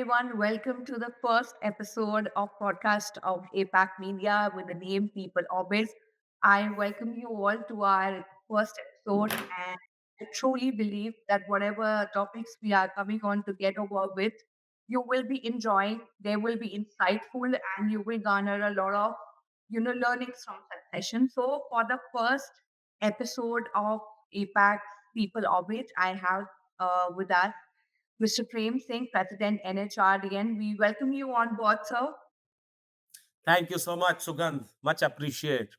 everyone. Welcome to the first episode of podcast of APAC Media with the name People Orbit. I welcome you all to our first episode, and I truly believe that whatever topics we are coming on to get over with, you will be enjoying. They will be insightful, and you will garner a lot of learnings from that session. So for the first episode of APAC People Orbit, I have with us Mr. Prem Singh, President NHRDN. We welcome you on board, sir. Thank you so much, Sugandh. Much appreciate.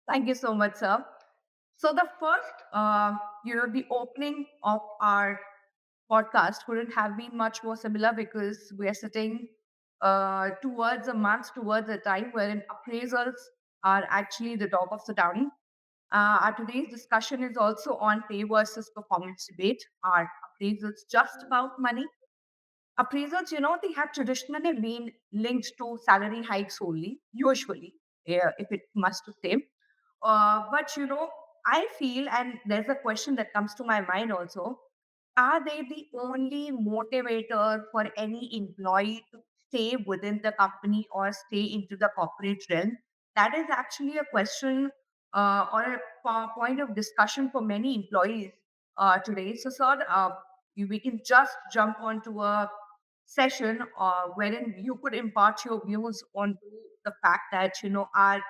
Thank you so much, sir. So the first, the opening of our podcast couldn't have been much more similar because we are sitting towards a month, towards a time wherein appraisals are actually the talk of the town. Our today's discussion is also on pay versus performance debate. Are appraisals just about money? Appraisals, they have traditionally been linked to salary hikes only, usually, if it must to say. But I feel, and there's a question that comes to my mind also, are they the only motivator for any employee to stay within the company or stay into the corporate realm? That is actually a question or a point of discussion for many employees today. So, sir, we can just jump onto a session wherein you could impart your views on the fact that our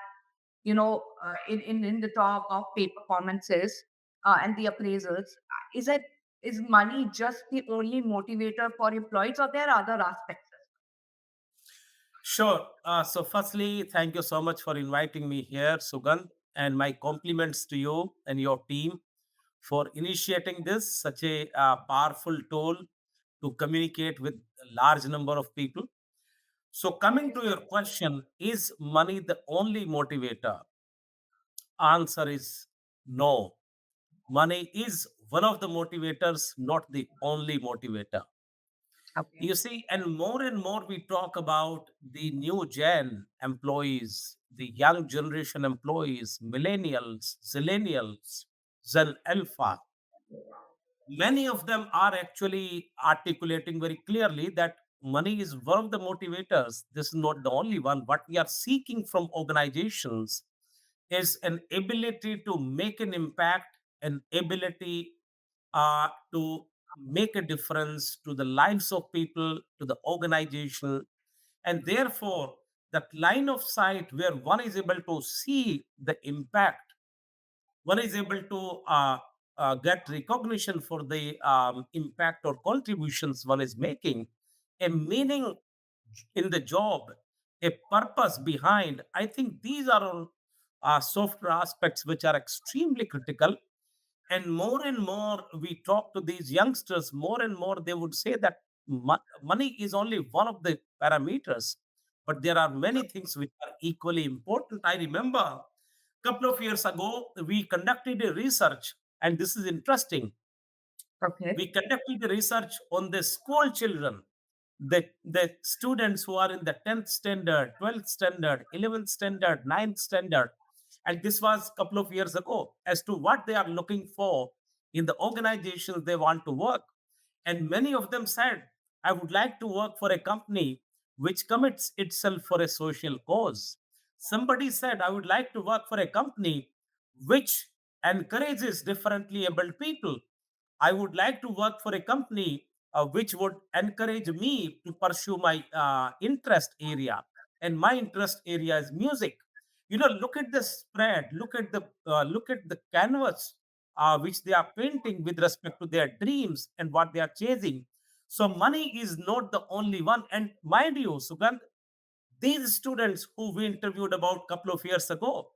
in the talk of pay performances and the appraisals, is money just the only motivator for employees, or there are other aspects? Sure. So, firstly, thank you so much for inviting me here, Sugandh, and my compliments to you and your team for initiating this such a powerful tool to communicate with a large number of people. So, coming to your question, is money the only motivator? Answer is no. Money is one of the motivators, not the only motivator. Okay. You see, and more we talk about the new gen employees, the young generation employees, millennials, zillennials, Zen Alpha. Many of them are actually articulating very clearly that money is one of the motivators. This is not the only one. What we are seeking from organizations is an ability to make an impact, an ability to make a difference to the lives of people, to the organization, and therefore that line of sight where one is able to see the impact, one is able to get recognition for the impact or contributions one is making, a meaning in the job, a purpose behind. I think these are all softer aspects which are extremely critical. And more we talk to these youngsters, more and more they would say that money is only one of the parameters, but there are many things which are equally important. I remember a couple of years ago we conducted a research, and this is interesting. Okay. We conducted the research on the school children, the students who are in the 10th standard, 12th standard, 11th standard, 9th standard, and this was a couple of years ago, as to what they are looking for in the organizations they want to work. And many of them said, I would like to work for a company which commits itself for a social cause. Somebody said, I would like to work for a company which encourages differently abled people. I would like to work for a company which would encourage me to pursue my interest area. And my interest area is music. Look at the spread, look at the canvas which they are painting with respect to their dreams and what they are chasing. So money is not the only one. And mind you, Sugandh, these students who we interviewed about a couple of years ago,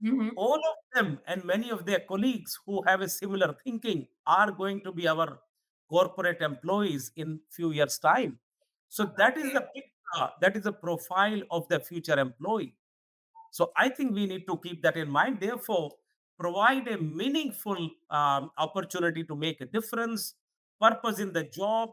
Hmm. all of them and many of their colleagues who have a similar thinking are going to be our corporate employees in few years time. So that is the picture, that is the profile of the future employee. So I think we need to keep that in mind. Therefore, provide a meaningful opportunity to make a difference, purpose in the job,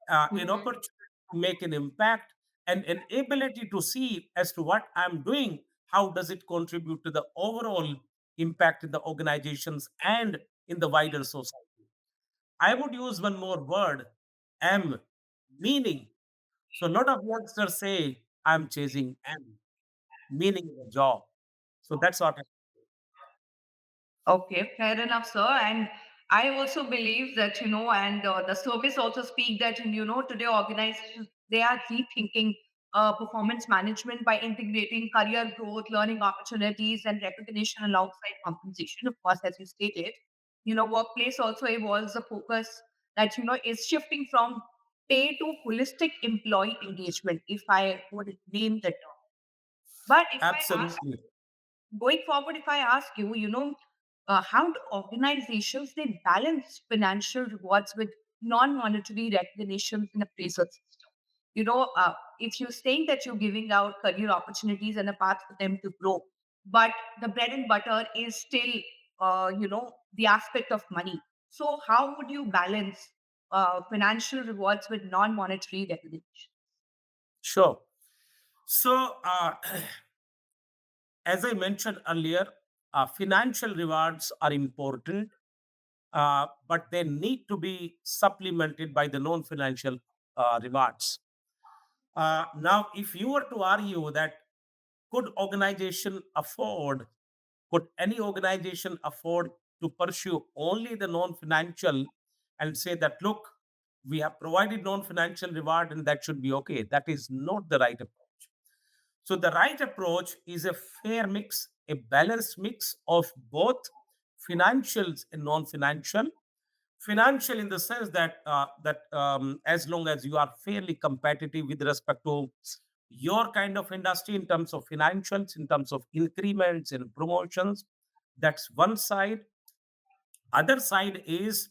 an Hmm. opportunity to make an impact, and an ability to see as to what I'm doing, how does it contribute to the overall impact in the organizations and in the wider society. I would use one more word, M. meaning. So a lot of youngsters say, I'm chasing M, meaning of a job. So that's what. Okay, fair enough, sir. And I also believe that, and the service also speak that, today organizations, they are rethinking performance management by integrating career growth, learning opportunities, and recognition alongside compensation. Of course, as you stated, workplace also evolves the focus that, is shifting from pay to holistic employee engagement, if I would name the term. But if I ask Absolutely. going forward, if I ask you, how do organizations they balance financial rewards with non-monetary recognition in a appraisal system? If you're saying that you're giving out career opportunities and a path for them to grow, but the bread and butter is still, the aspect of money. So how would you balance financial rewards with non-monetary recognition? Sure. So, as I mentioned earlier, financial rewards are important, but they need to be supplemented by the non financial rewards. Now, if you were to argue that could organization afford, could any organization afford to pursue only the non financial and say that, look, we have provided non financial reward and that should be okay? That is not the right approach. So the right approach is a fair mix, a balanced mix of both financials and non-financial. Financial in the sense that as long as you are fairly competitive with respect to your kind of industry in terms of financials, in terms of increments and promotions, that's one side. Other side is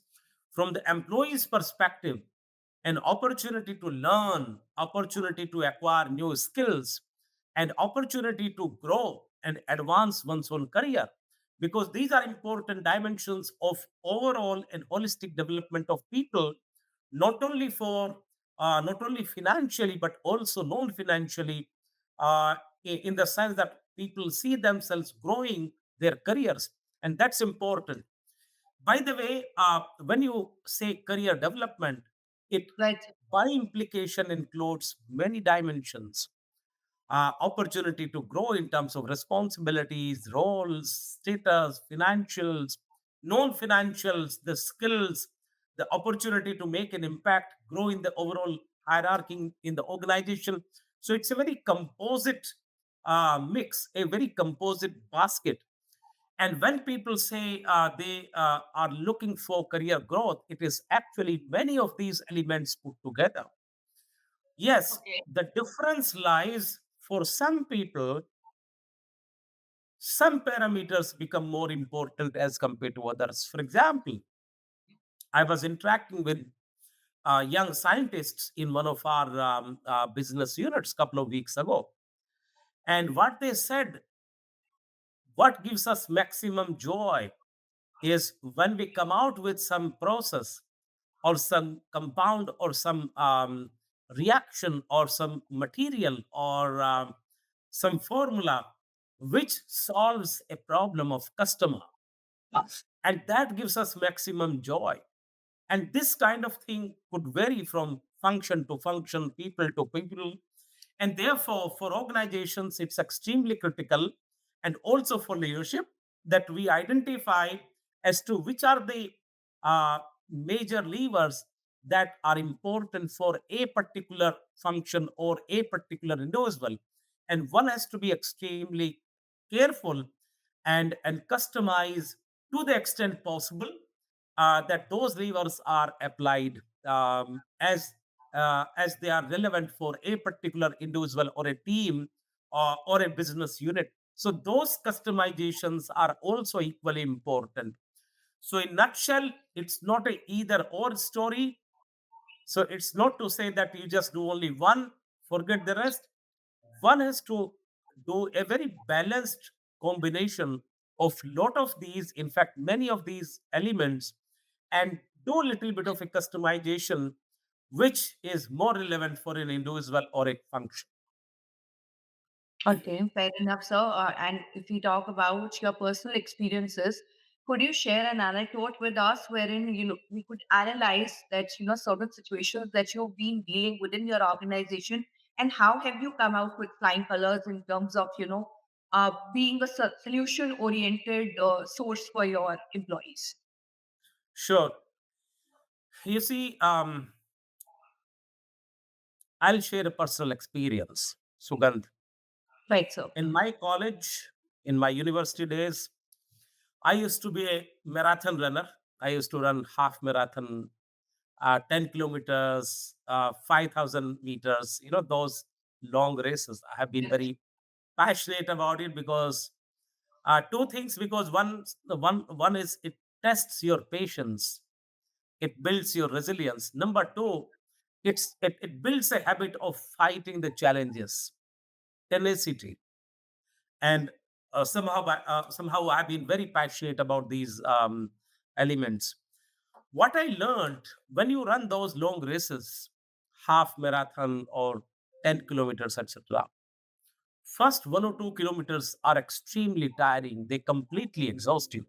from the employee's perspective, an opportunity to learn, opportunity to acquire new skills, and opportunity to grow and advance one's own career. Because these are important dimensions of overall and holistic development of people, not only for not only financially but also non-financially, in the sense that people see themselves growing their careers, and that's important. By the way, when you say career development, it Right. by implication includes many dimensions. Opportunity to grow in terms of responsibilities, roles, status, financials, non financials, the skills, the opportunity to make an impact, grow in the overall hierarchy in the organization. So it's a very composite mix, a very composite basket. And when people say they are looking for career growth, it is actually many of these elements put together. Yes, Okay. the difference lies for some people, some parameters become more important as compared to others. For example, I was interacting with young scientists in one of our business units a couple of weeks ago. And what they said, what gives us maximum joy is when we come out with some process or some compound or some reaction or some material or some formula which solves a problem of customer, and that gives us maximum joy. And this kind of thing could vary from function to function, people to people. And therefore, for organizations, it's extremely critical and also for leadership that we identify as to which are the major levers that are important for a particular function or a particular individual. And one has to be extremely careful and customize to the extent possible that those levers are applied as they are relevant for a particular individual or a team or a business unit. So those customizations are also equally important. So in nutshell, it's not a either or story. So it's not to say that you just do only one, forget the rest. One has to do a very balanced combination of lot of these, in fact many of these elements, and do a little bit of a customization which is more relevant for an individual or a function. Okay, fair enough, sir. And if we talk about your personal experiences, Could you share an anecdote with us wherein we could analyze that certain situations that you've been dealing within your organization, and how have you come out with flying colors in terms of being a solution oriented source for your employees? Sure. You see, I'll share a personal experience, Sugandh. Right, sir. In my college, in my university days, I used to be a marathon runner. I used to run half marathon, 10 kilometers, 5,000 meters, those long races. I have been very passionate about it because two things. Because one is it tests your patience, it builds your resilience. Number two, it builds a habit of fighting the challenges, tenacity, and somehow I've been very passionate about these elements. What I learned when you run those long races, half marathon or 10 kilometers, etc., first 1 or 2 kilometers are extremely tiring. They completely exhaust you.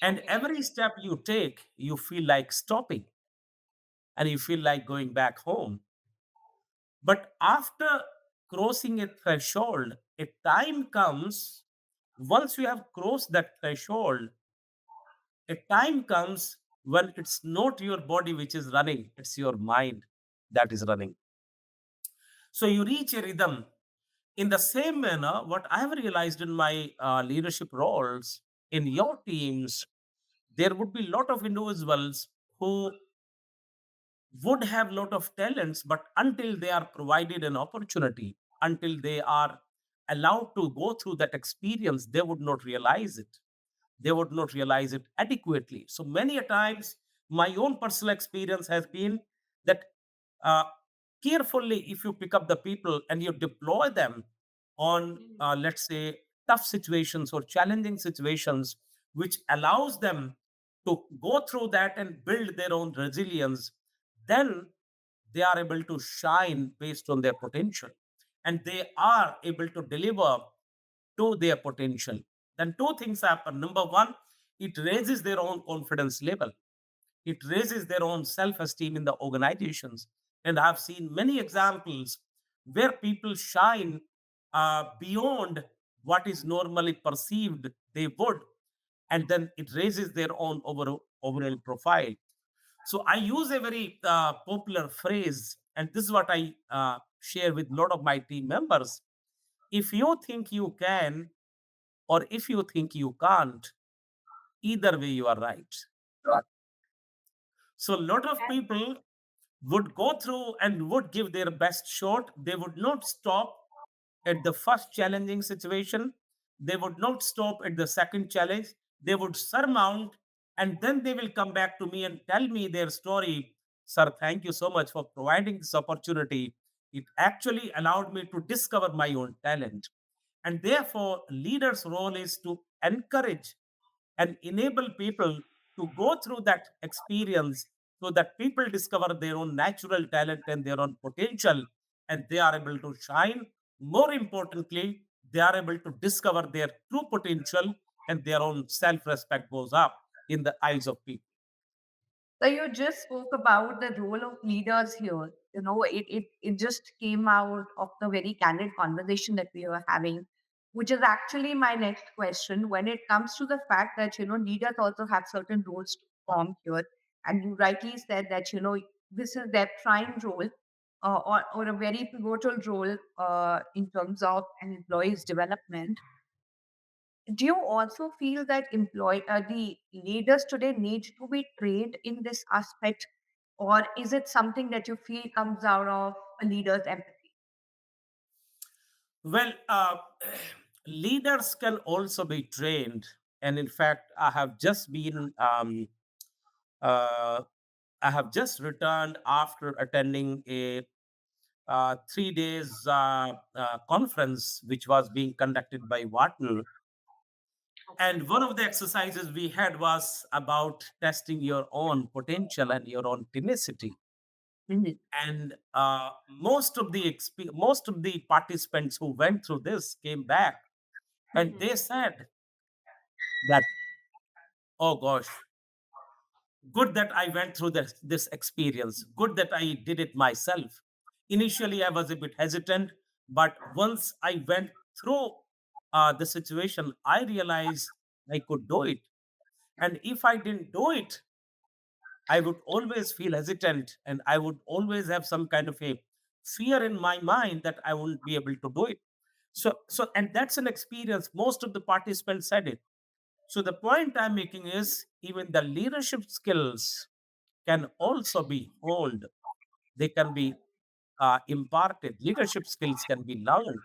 And Okay. every step you take, you feel like stopping and you feel like going back home. But after crossing a threshold, a time comes, once you have crossed that threshold, a time comes when it's not your body which is running, it's your mind that is running. So you reach a rhythm. In the same manner, what I have realized in my leadership roles, in your teams, there would be a lot of individuals who would have lot of talents, but until they are provided an opportunity, until they are allowed to go through that experience, they would not realize it. They would not realize it adequately. So many a times, my own personal experience has been that uh, carefully, if you pick up the people and you deploy them on, let's say, tough situations or challenging situations, which allows them to go through that and build their own resilience, then they are able to shine based on their potential and they are able to deliver to their potential. Then two things happen. Number one, it raises their own confidence level, it raises their own self-esteem in the organizations. And I've seen many examples where people shine beyond what is normally perceived they would, and then it raises their own overall profile. So I use a very popular phrase, and this is what I share with a lot of my team members. If you think you can, or if you think you can't, either way you are right. So a lot of people would go through and would give their best shot. They would not stop at the first challenging situation. They would not stop at the second challenge. They would surmount and then they will come back to me and tell me their story. Sir, thank you so much for providing this opportunity. It actually allowed me to discover my own talent. And therefore, leaders' role is to encourage and enable people to go through that experience so that people discover their own natural talent and their own potential and they are able to shine. More importantly, they are able to discover their true potential and their own self respect goes up in the eyes of people. So you just spoke about the role of leaders here. It just came out of the very candid conversation that we were having, which is actually my next question. When it comes to the fact that leaders also have certain roles to perform here, and you rightly said that this is their prime role, or a very pivotal role in terms of an employee's development. Do you also feel that the leaders today need to be trained in this aspect, or is it something that you feel comes out of a leader's empathy? Well, leaders can also be trained. And in fact, uh, I have just returned after attending a 3 days conference which was being conducted by Wharton. And one of the exercises we had was about testing your own potential and your own tenacity. Mhm. And most of the participants who went through this came back and they said that. Oh gosh, good that I went through this experience. Good that I did it myself. Initially, I was a bit hesitant, but once I went through the situation, I realized I could do it. And if I didn't do it, I would always feel hesitant and I would always have some kind of a fear in my mind that I wouldn't be able to do it. And that's an experience. Most of the participants said it. So the point I'm making is even the leadership skills can also be honed. They can be imparted. Leadership skills can be learned.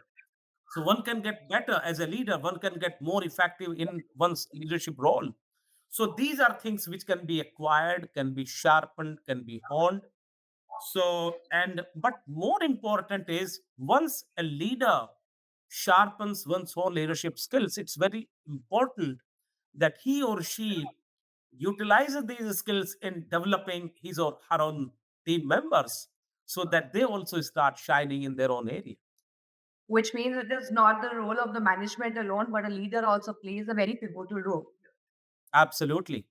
So one can get better as a leader. One can get more effective in one's leadership role. So these are things which can be acquired, can be sharpened, can be honed. But more important is once a leader sharpens one's own leadership skills, it's very important that he or she utilizes these skills in developing his or her own team members so that they also start shining in their own area. Which means it is not the role of the management alone, but a leader also plays a very pivotal role. Absolutely.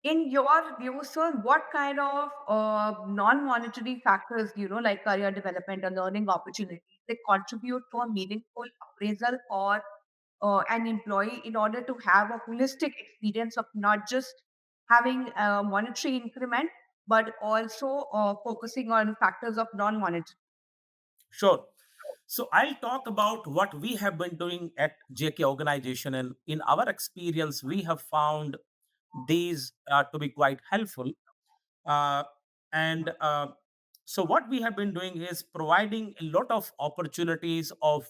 In your view, sir, what kind of non-monetary factors, like career development or learning opportunities, they contribute to a meaningful appraisal or an employee in order to have a holistic experience of not just having a monetary increment, but also focusing on factors of non-monetary? Sure. So I'll talk about what we have been doing at JK organization, and in our experience, we have found these to be quite helpful. Uh, and So what we have been doing is providing a lot of opportunities of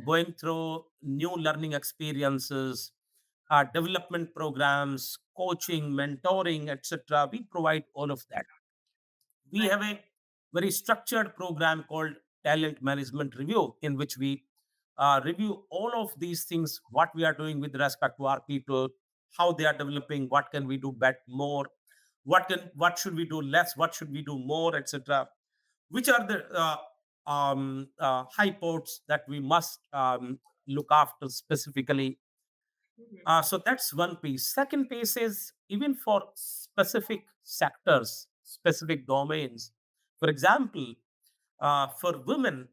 going through new learning experiences, development programs, coaching, mentoring, etc. We provide all of that. We have a very structured program called Talent Management Review, in which we review all of these things, what we are doing with respect to our people, how they are developing, what can we do more, what should we do less, what should we do more, etc. Which are the high ports that we must look after specifically. So that's one piece. Second piece is even for specific sectors, specific domains. For example, for women,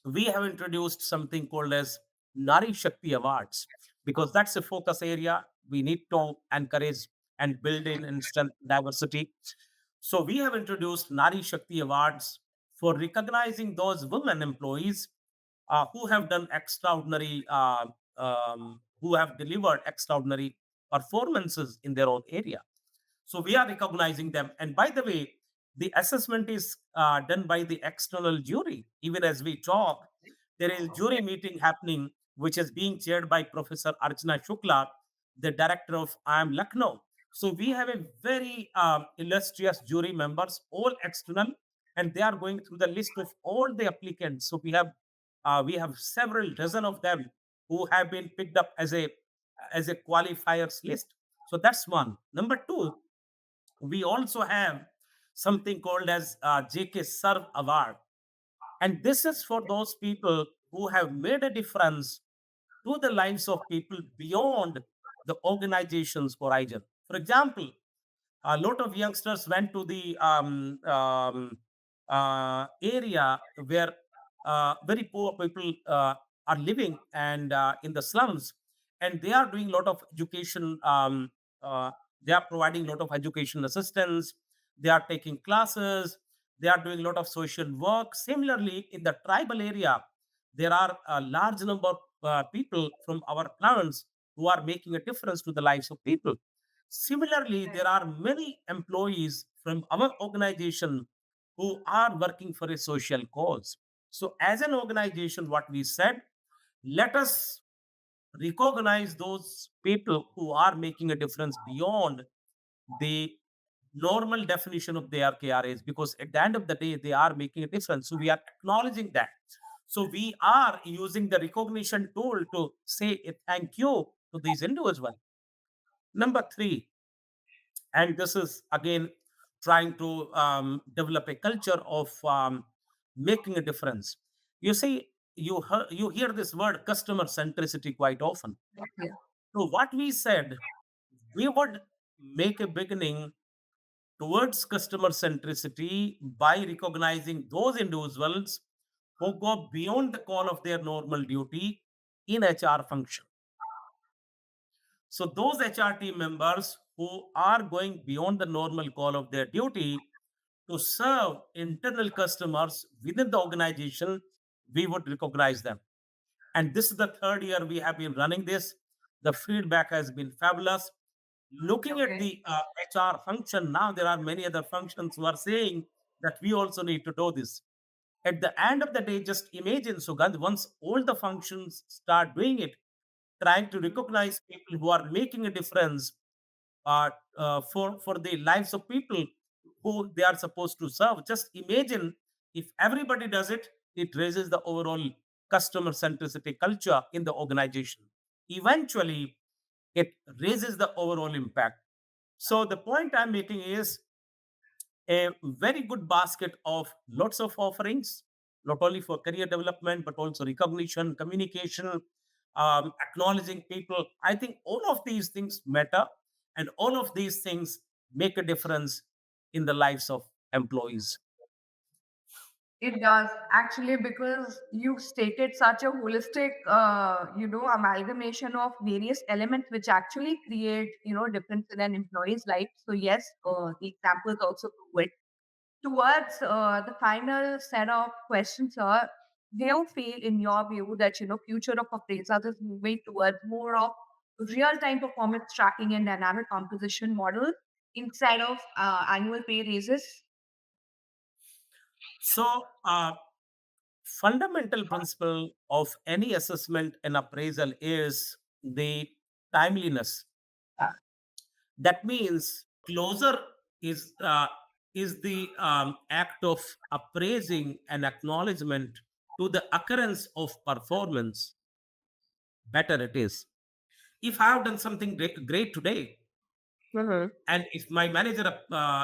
we have introduced something called as Nari Shakti Awards because that's a focus area. We need to encourage and build in and strengthen diversity. So we have introduced Nari Shakti Awards for recognizing those women employees who have done who have delivered extraordinary performances in their own area. So we are recognizing them. And by the way, the assessment is done by the external jury. Even as we talk, there is jury meeting happening, which is being chaired by Professor Archana Shukla, the director of IIM Lucknow. So we have a very illustrious jury members, all external, and they are going through the list of all the applicants. So we have several dozen of them who have been picked up as a qualifiers list. So that's one. Number two, we also have something called as JK Serve Award. And this is for those people who have made a difference to the lives of people beyond the organization's horizon. For example, a lot of youngsters went to the area where very poor people are living and in the slums, and they are doing a lot of education. They are providing a lot of education assistance. They are taking classes. They are doing a lot of social work. Similarly, in the tribal area, there are a large number of people from our plants who are making a difference to the lives of people. Similarly, there are many employees from our organization who are working for a social cause. So, as an organization, what we said, let us recognize those people who are making a difference beyond the normal definition of their KRAs, because at the end of the day, they are making a difference. So, we are acknowledging that. So, we are using the recognition tool to say a thank you to these individuals. Number three, and this is again trying to develop a culture of making a difference. You see, you hear this word customer centricity quite often. Yeah. So what we said, We would make a beginning towards customer centricity by recognizing those individuals who go beyond the call of their normal duty in HR function. So those HR team members who are going beyond the normal call of their duty to serve internal customers within the organization, we would recognize them. And this is the third year we have been running this. The feedback has been fabulous. Looking at Okay. the HR function, now there are many other functions who are saying that we also need to do this. At the end of the day, just imagine, Sugandh, once all the functions start doing it, trying to recognize people who are making a difference for the lives of people who they are supposed to serve. Just imagine if everybody does it, it raises the overall customer centricity culture in the organization. Eventually, it raises the overall impact. So the point I'm making is a very good basket of lots of offerings, not only for career development, but also recognition, communication, acknowledging people. I think all of these things matter, and all of these things make a difference in the lives of employees. It does actually, because you stated such a holistic, amalgamation of various elements which actually create, difference in an employee's life. So yes, the examples also prove it. Towards the final set of questions, sir, do you feel, in your view, that future of appraisals is moving towards more of real-time performance tracking and dynamic composition model instead of annual pay raises? So, fundamental principle of any assessment and appraisal is the timeliness. That means closer is uh, is the act of appraising and acknowledgement to the occurrence of performance. Better it is. If I have done something great today, Mm-hmm. and if my manager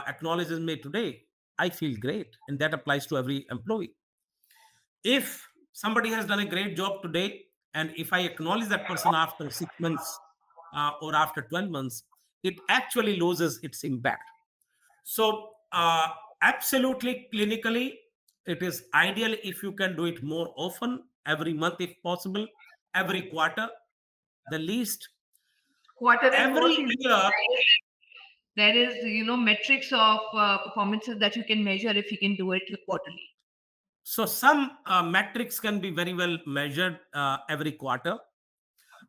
acknowledges me today, I feel great, and that applies to every employee. If somebody has done a great job today, and if I acknowledge that person after 6 months or after 12 months, it actually loses its impact. So, absolutely clinically, it is ideal if you can do it more often, every month if possible, every quarter, the least. Quarter is more Every feasible, year, right? There is, metrics of performances that you can measure if you can do it quarterly. so some metrics can be very well measured every quarter.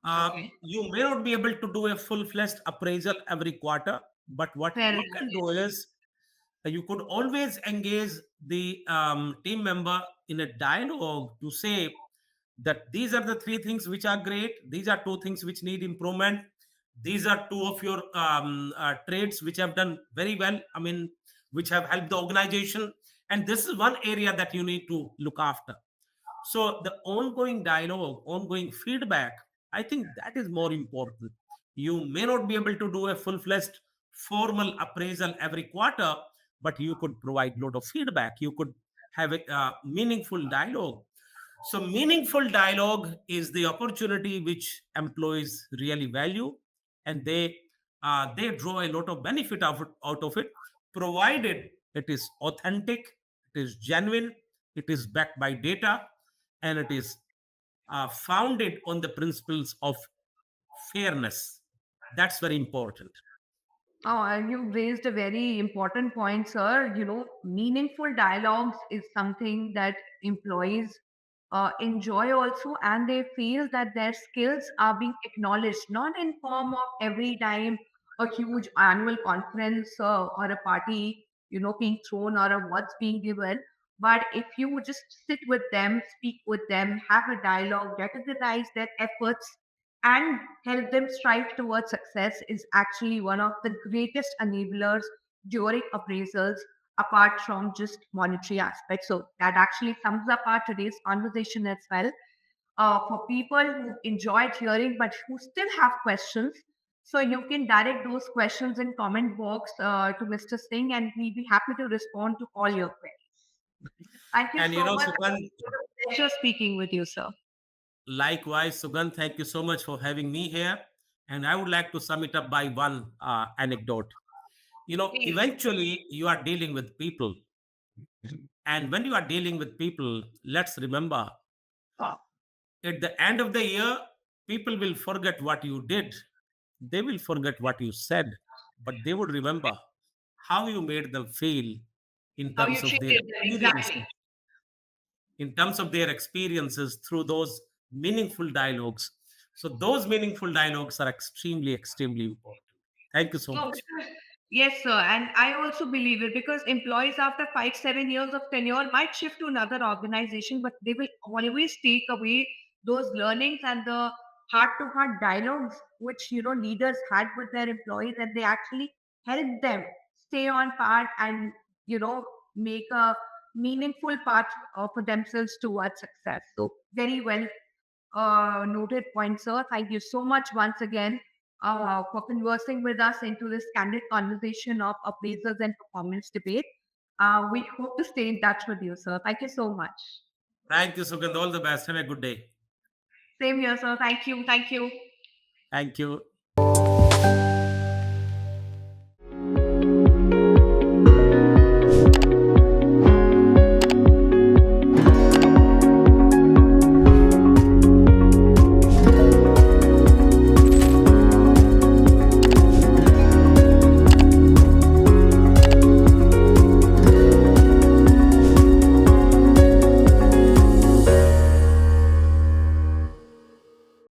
Okay. You may not be able to do a full-fledged appraisal every quarter, but what Fair you enough. can do is you could always engage the team member in a dialogue to say that these are the three things which are great, these are two things which need improvement, these are two of your traits which have done very well, I mean, which have helped the organization, and this is one area that you need to look after. So the ongoing dialogue, ongoing feedback, I think that is more important. You may not be able to do a full-fledged formal appraisal every quarter, but you could provide lot of feedback. You could have a meaningful dialogue. So meaningful dialogue is the opportunity which employees really value, and they draw a lot of benefit out of it, provided it is authentic, it is genuine, it is backed by data, and it is founded on the principles of fairness. That's very important. Oh, and you raised a very important point, sir. Meaningful dialogues is something that employees enjoy also, and they feel that their skills are being acknowledged, not in form of every time a huge annual conference or a party, being thrown or a what's being given. But if you just sit with them, speak with them, have a dialogue, recognize their efforts, and help them strive towards success is actually one of the greatest enablers during appraisals, apart from just monetary aspects. So that actually sums up our today's conversation as well. For people who enjoyed hearing but who still have questions, so you can direct those questions in comment box to Mr. Singh, and we'll be happy to respond to all your queries. Thank you And so much. Sugandh, It was a pleasure speaking with you, sir. likewise, Sugandh, thank you so much for having me here. And I would like to sum it up by one anecdote. Please. Eventually you are dealing with people. And when you are dealing with people, let's remember, at the end of the year, people will forget what you did. They will forget what you said, but they would remember how you made them feel in How you terms of their treated them, exactly. experiences through those meaningful dialogues. So those meaningful dialogues are extremely, extremely important. Thank you so So, much. because, yes, sir, and I also believe it because employees after 5, 7 years of tenure might shift to another organization, but they will always take away those learnings and the heart-to-heart dialogues which leaders had with their employees, and they actually help them stay on path and make a meaningful path for themselves towards success. So very well noted point, sir. Thank you so much once again for conversing with us into this candid conversation of appraisals and performance debate. We hope to stay in touch with you, sir. Thank you so much. Thank you, Sugandh. All the best. Have a good day. Same here, sir. Thank you. Thank you. Thank you.